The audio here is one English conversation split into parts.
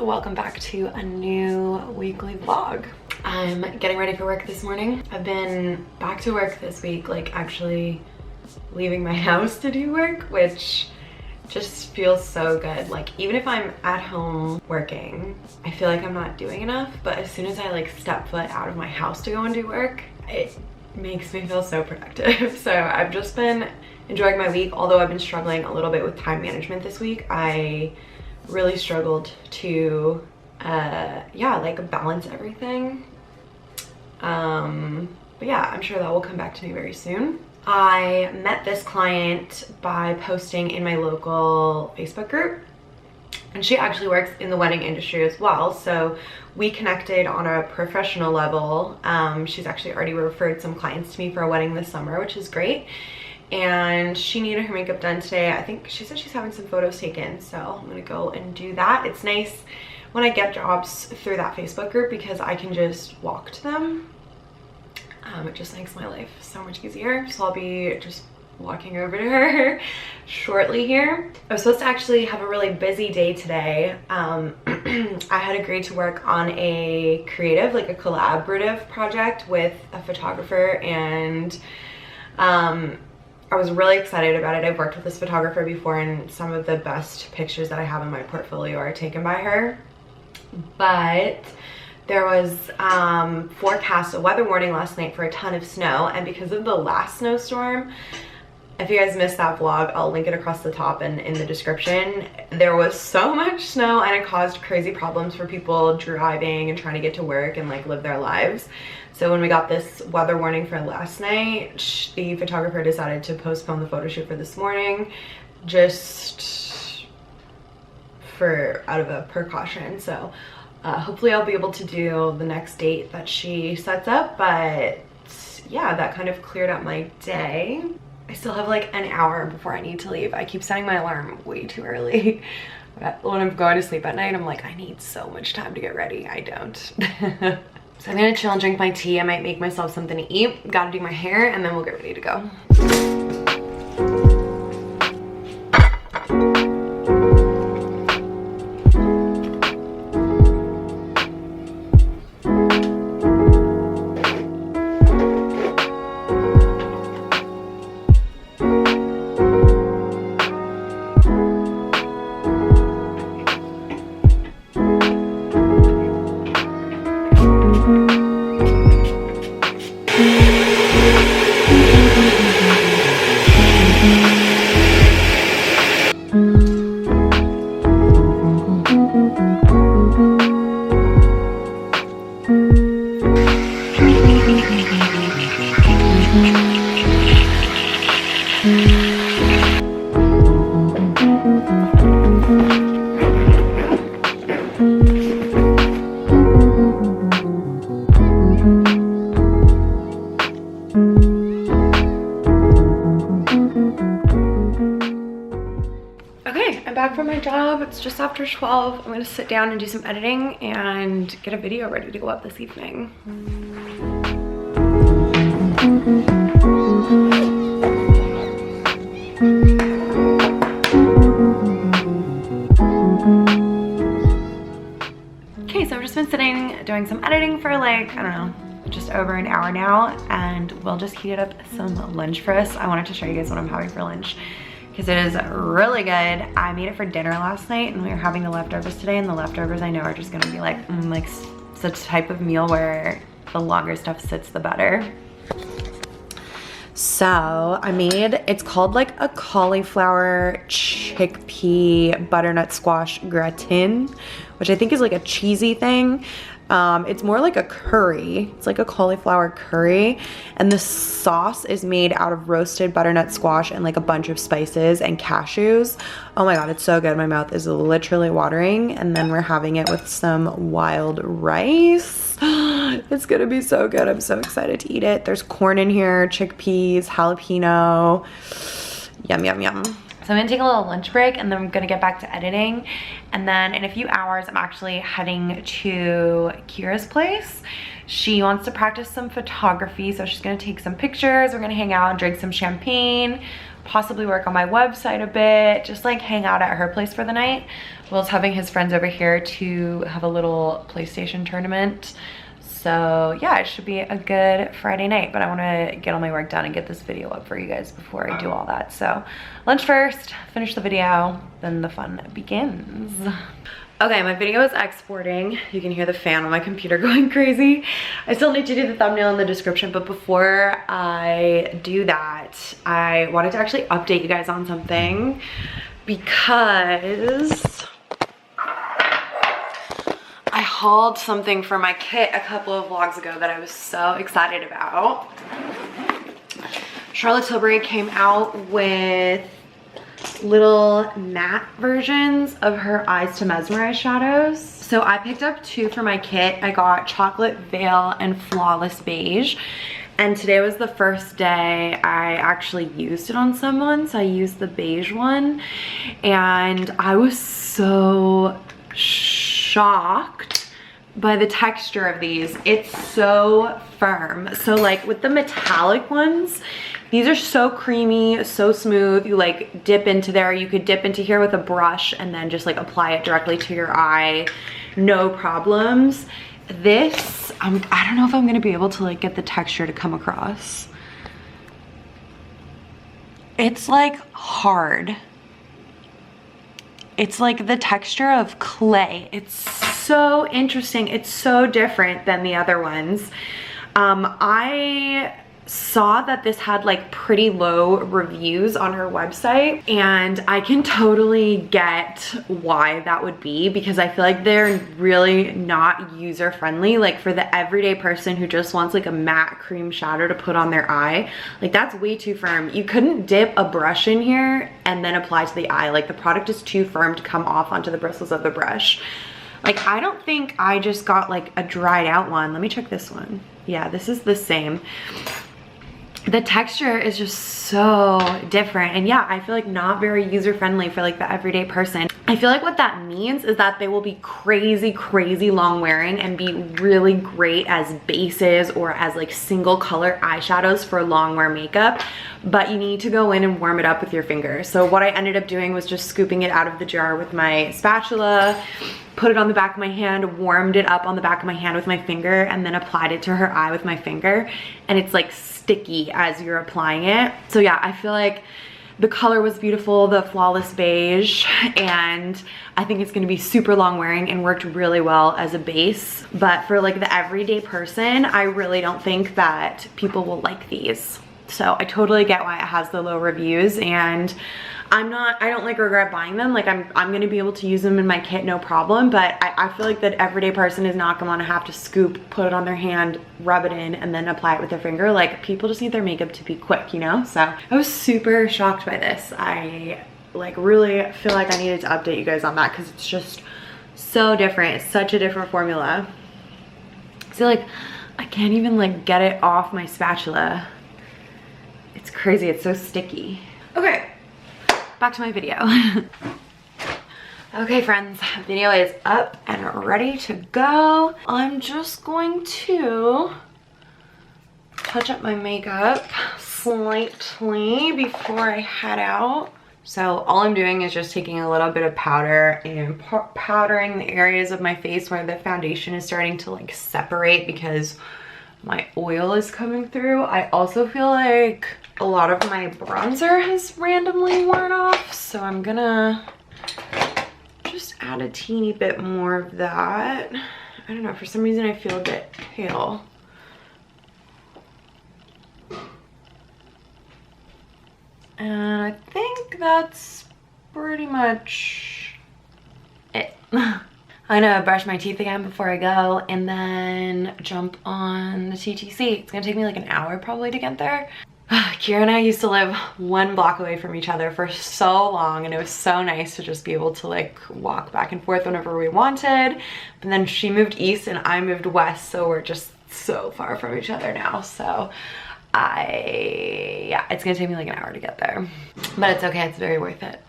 Welcome back to a new weekly vlog. I'm getting ready for work this morning. I've been back to work this week, like actually leaving my house to do work, which just feels so good. Like even if I'm at home working, I feel like I'm not doing enough, but as soon as I like step foot out of my house to go and do work, it makes me feel so productive. So I've just been enjoying my week, although I've been struggling a little bit with time management this week. I really struggled to like balance everything, but yeah, I'm sure that will come back to me very soon. I met this client by posting in my local Facebook group, and she actually works in the wedding industry as well, so we connected on a professional level. She's actually already referred some clients to me for a wedding this summer, which is great. And she needed her makeup done today. I think she said she's having some photos taken, so I'm gonna go and do that. It's nice when I get jobs through that Facebook group because I can just walk to them. It just makes my life so much easier. So I'll be just walking over to her shortly here. I was supposed to actually have a really busy day today. I had agreed to work on a creative, like a collaborative project with a photographer, and I was really excited about it. I've worked with this photographer before, and some of the best pictures that I have in my portfolio are taken by her. But there was forecast a weather warning last night for a ton of snow, and because of the last snowstorm, if you guys missed that vlog, I'll link it across the top and in the description. There was so much snow, and it caused crazy problems for people driving and trying to get to work and like live their lives. So when we got this weather warning for last night, the photographer decided to postpone the photo shoot for this morning, just out of a precaution. So hopefully I'll be able to do the next date that she sets up. But yeah, that kind of cleared up my day. I still have like an hour before I need to leave. I keep setting my alarm way too early. When I'm going to sleep at night, I'm like, I need so much time to get ready. I don't. So I'm gonna chill and drink my tea. I might make myself something to eat. Gotta do my hair, and then we'll get ready to go. Back from my job. It's just after 12. I'm gonna sit down and do some editing and get a video ready to go up this evening. Okay, so I've just been sitting doing some editing for like, I don't know, just over an hour now, and we'll just heat up some lunch for us. I wanted to show you guys what I'm having for lunch because it is really good. I made it for dinner last night and we were having the leftovers today, and the leftovers I know are just gonna be like such type of meal where the longer stuff sits, the better. So I made, it's called like a cauliflower chickpea butternut squash gratin, which I think is like a cheesy thing. It's more like a curry. It's like a cauliflower curry, and the sauce is made out of roasted butternut squash and like a bunch of spices and cashews. Oh my god, it's so good. My mouth is literally watering. And then we're having it with some wild rice. It's gonna be so good. I'm so excited to eat it. There's corn in here, chickpeas, jalapeno. Yum, yum, yum. So I'm gonna take a little lunch break and then I'm gonna get back to editing. And then in a few hours, I'm actually heading to Kira's place. She wants to practice some photography, so she's gonna take some pictures. We're gonna hang out and drink some champagne, possibly work on my website a bit, just like hang out at her place for the night. Will's having his friends over here to have a little PlayStation tournament. So yeah, it should be a good Friday night, but I wanna get all my work done and get this video up for you guys before I do all that. So lunch first, finish the video, then the fun begins. Okay, my video is exporting. You can hear the fan on my computer going crazy. I still need to do the thumbnail in the description, but before I do that, I wanted to actually update you guys on something because I hauled something for my kit a couple of vlogs ago that I was so excited about. Charlotte Tilbury came out with little matte versions of her Eyes to Mesmerize shadows. So I picked up two for my kit. I got Chocolate Veil and Flawless Beige. And today was the first day I actually used it on someone. So I used the beige one. And I was so shocked by the texture of these. It's so firm. So like with the metallic ones, these are so creamy, so smooth. You like dip into there. You could dip into here with a brush and then just like apply it directly to your eye. No problems. This, I don't know if I'm gonna be able to like get the texture to come across. It's like hard. It's like the texture of clay. It's so interesting. It's so different than the other ones. I saw that this had like pretty low reviews on her website, and I can totally get why that would be, because I feel like they're really not user friendly. Like for the everyday person who just wants like a matte cream shadow to put on their eye, like that's way too firm. You couldn't dip a brush in here and then apply to the eye. Like the product is too firm to come off onto the bristles of the brush. Like I don't think I just got like a dried out one. Let me check this one. Yeah, this is the same. The texture is just so different, and yeah, I feel like not very user-friendly for like the everyday person. I feel like what that means is that they will be crazy long wearing and be really great as bases or as like single color eyeshadows for long wear makeup, but you need to go in and warm it up with your fingers. So what I ended up doing was just scooping it out of the jar with my spatula, put it on the back of my hand, warmed it up on the back of my hand with my finger, and then applied it to her eye with my finger, and it's like sticky as you're applying it. So yeah, I feel like the color was beautiful, the Flawless Beige, and I think it's gonna be super long wearing and worked really well as a base. But for like the everyday person, I really don't think that people will like these. So I totally get why it has the low reviews, and I don't like regret buying them. Like I'm gonna be able to use them in my kit, no problem, but I feel like that everyday person is not gonna have to scoop, put it on their hand, rub it in, and then apply it with their finger. Like people just need their makeup to be quick, you know? So I was super shocked by this. I like really feel like I needed to update you guys on that because it's just so different. It's such a different formula. So like I can't even like get it off my spatula. It's crazy, it's so sticky. Okay. Back to my video. Okay friends, video is up and ready to go. I'm just going to touch up my makeup slightly before I head out. So all I'm doing is just taking a little bit of powder and powdering the areas of my face where the foundation is starting to like separate, because my oil is coming through. I also feel like a lot of my bronzer has randomly worn off, so I'm gonna just add a teeny bit more of that. I don't know, for some reason I feel a bit pale. And I think that's pretty much it. I'm gonna brush my teeth again before I go and then jump on the TTC. It's gonna take me like an hour probably to get there. Kira and I used to live 1 block away from each other for so long, and it was so nice to just be able to like walk back and forth whenever we wanted. But then she moved east and I moved west, so we're just so far from each other now. So yeah, it's gonna take me like an hour to get there, but it's okay, it's very worth it.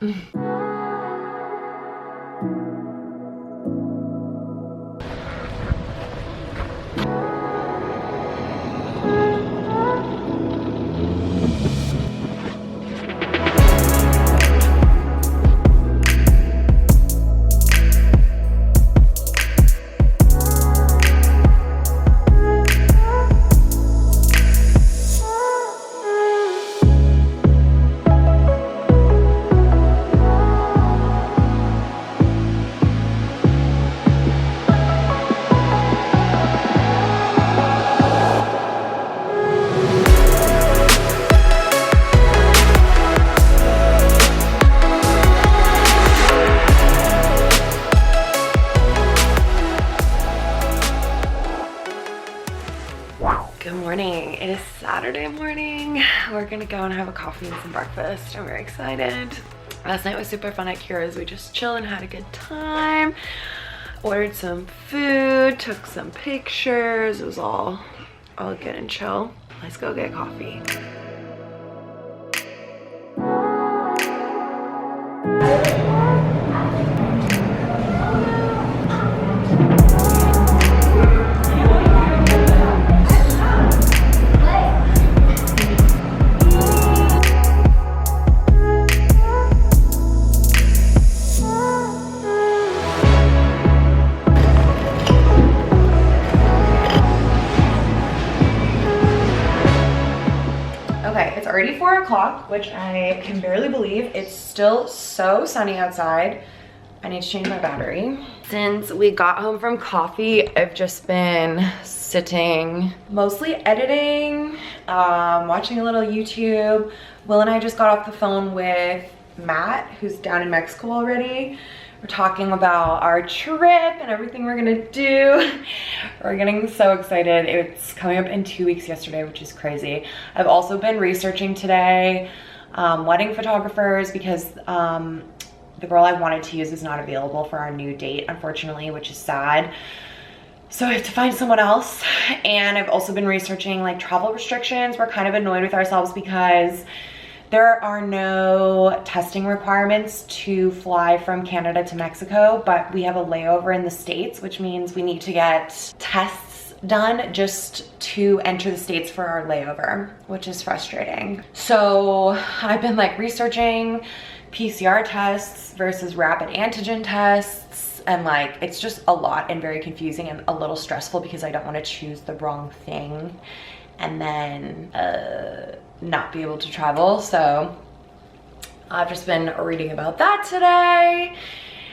Good morning. It is Saturday morning. We're gonna go and have a coffee and some breakfast. I'm very excited. Last night was super fun at Kira's. We just chilled and had a good time. Ordered some food, took some pictures. It was all good and chill. Let's go get coffee. Okay, it's already 4 o'clock, which I can barely believe. It's still so sunny outside. I need to change my battery. Since we got home from coffee, I've just been sitting, mostly editing, watching a little YouTube. Will and I just got off the phone with Matt, who's down in Mexico already. We're talking about our trip and everything we're gonna do. We're getting so excited. It's coming up in 2 weeks yesterday, which is crazy. I've also been researching today wedding photographers because the girl I wanted to use is not available for our new date, unfortunately, which is sad. So I have to find someone else. And I've also been researching like travel restrictions. We're kind of annoyed with ourselves because there are no testing requirements to fly from Canada to Mexico, but we have a layover in the States, which means we need to get tests done just to enter the States for our layover, which is frustrating. So I've been like researching PCR tests versus rapid antigen tests, and like it's just a lot and very confusing and a little stressful because I don't want to choose the wrong thing and then not be able to travel. So I've just been reading about that today,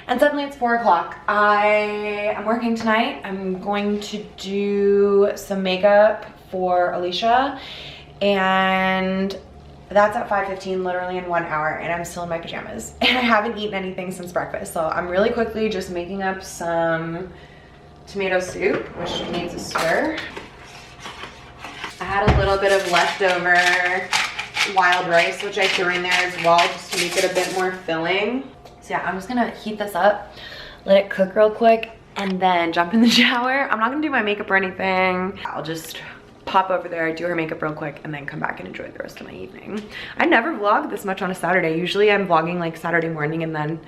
and suddenly it's 4 o'clock. I am working tonight. I'm going to do some makeup for Alicia, and that's at 5:15, literally in 1 hour, and I'm still in my pajamas. And I haven't eaten anything since breakfast, so I'm really quickly just making up some tomato soup, which needs a stir. I had a little bit of leftover wild rice, which I threw in there as well, just to make it a bit more filling. So yeah, I'm just gonna heat this up, let it cook real quick, and then jump in the shower. I'm not gonna do my makeup or anything. I'll just pop over there, do her makeup real quick, and then come back and enjoy the rest of my evening. I never vlog this much on a Saturday. Usually I'm vlogging like Saturday morning and then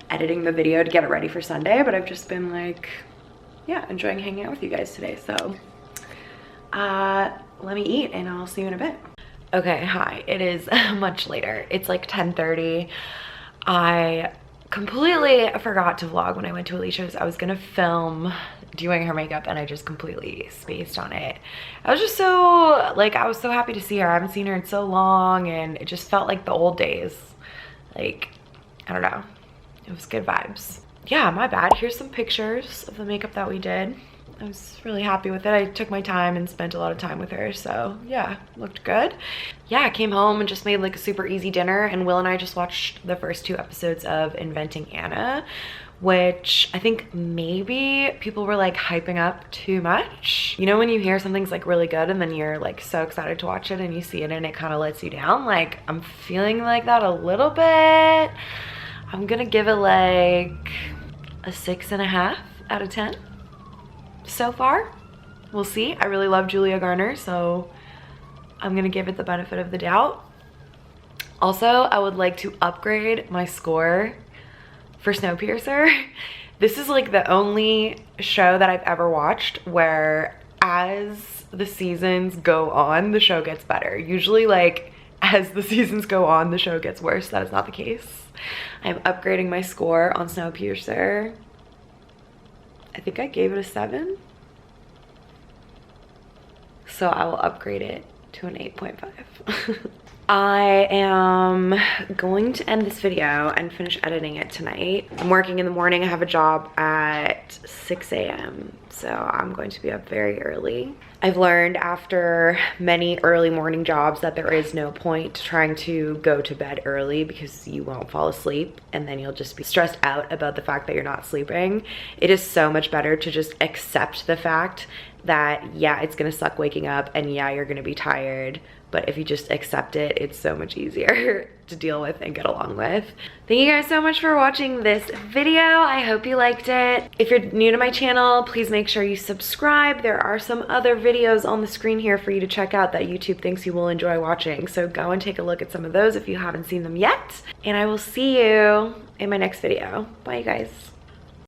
editing the video to get it ready for Sunday, but I've just been like, yeah, enjoying hanging out with you guys today. So let me eat and I'll see you in a bit. Okay, hi, it is much later. It's like 10:30. I completely forgot to vlog when I went to Alicia's. I was gonna film doing her makeup and I just completely spaced on it. I was just so, like, I was so happy to see her. I haven't seen her in so long and it just felt like the old days. Like, I don't know. It was good vibes. Yeah, my bad. Here's some pictures of the makeup that we did. I was really happy with it. I took my time and spent a lot of time with her, so yeah, looked good. Yeah, I came home and just made like a super easy dinner, and Will and I just watched the first 2 episodes of Inventing Anna, which I think maybe people were like hyping up too much. You know when you hear something's like really good and then you're like so excited to watch it and you see it and it kind of lets you down? Like, I'm feeling like that a little bit. I'm gonna give it like a 6.5 out of 10 so far. We'll see. I really love Julia Garner, so I'm gonna give it the benefit of the doubt. Also, I would like to upgrade my score for Snowpiercer. This is like the only show that I've ever watched where as the seasons go on, the show gets better. Usually like as the seasons go on, the show gets worse. That is not the case. I'm upgrading my score on Snowpiercer. I think I gave it a 7. So I will upgrade it to an 8.5. I am going to end this video and finish editing it tonight. I'm working in the morning. I have a job at 6 a.m. So I'm going to be up very early. I've learned after many early morning jobs that there is no point trying to go to bed early because you won't fall asleep and then you'll just be stressed out about the fact that you're not sleeping. It is so much better to just accept the fact that, yeah, it's gonna suck waking up and yeah, you're gonna be tired, but if you just accept it, it's so much easier to deal with and get along with. Thank you guys so much for watching this video. I hope you liked it. If you're new to my channel, please make sure you subscribe. There are some other videos on the screen here for you to check out that YouTube thinks you will enjoy watching. So go and take a look at some of those if you haven't seen them yet. And I will see you in my next video. Bye, you guys.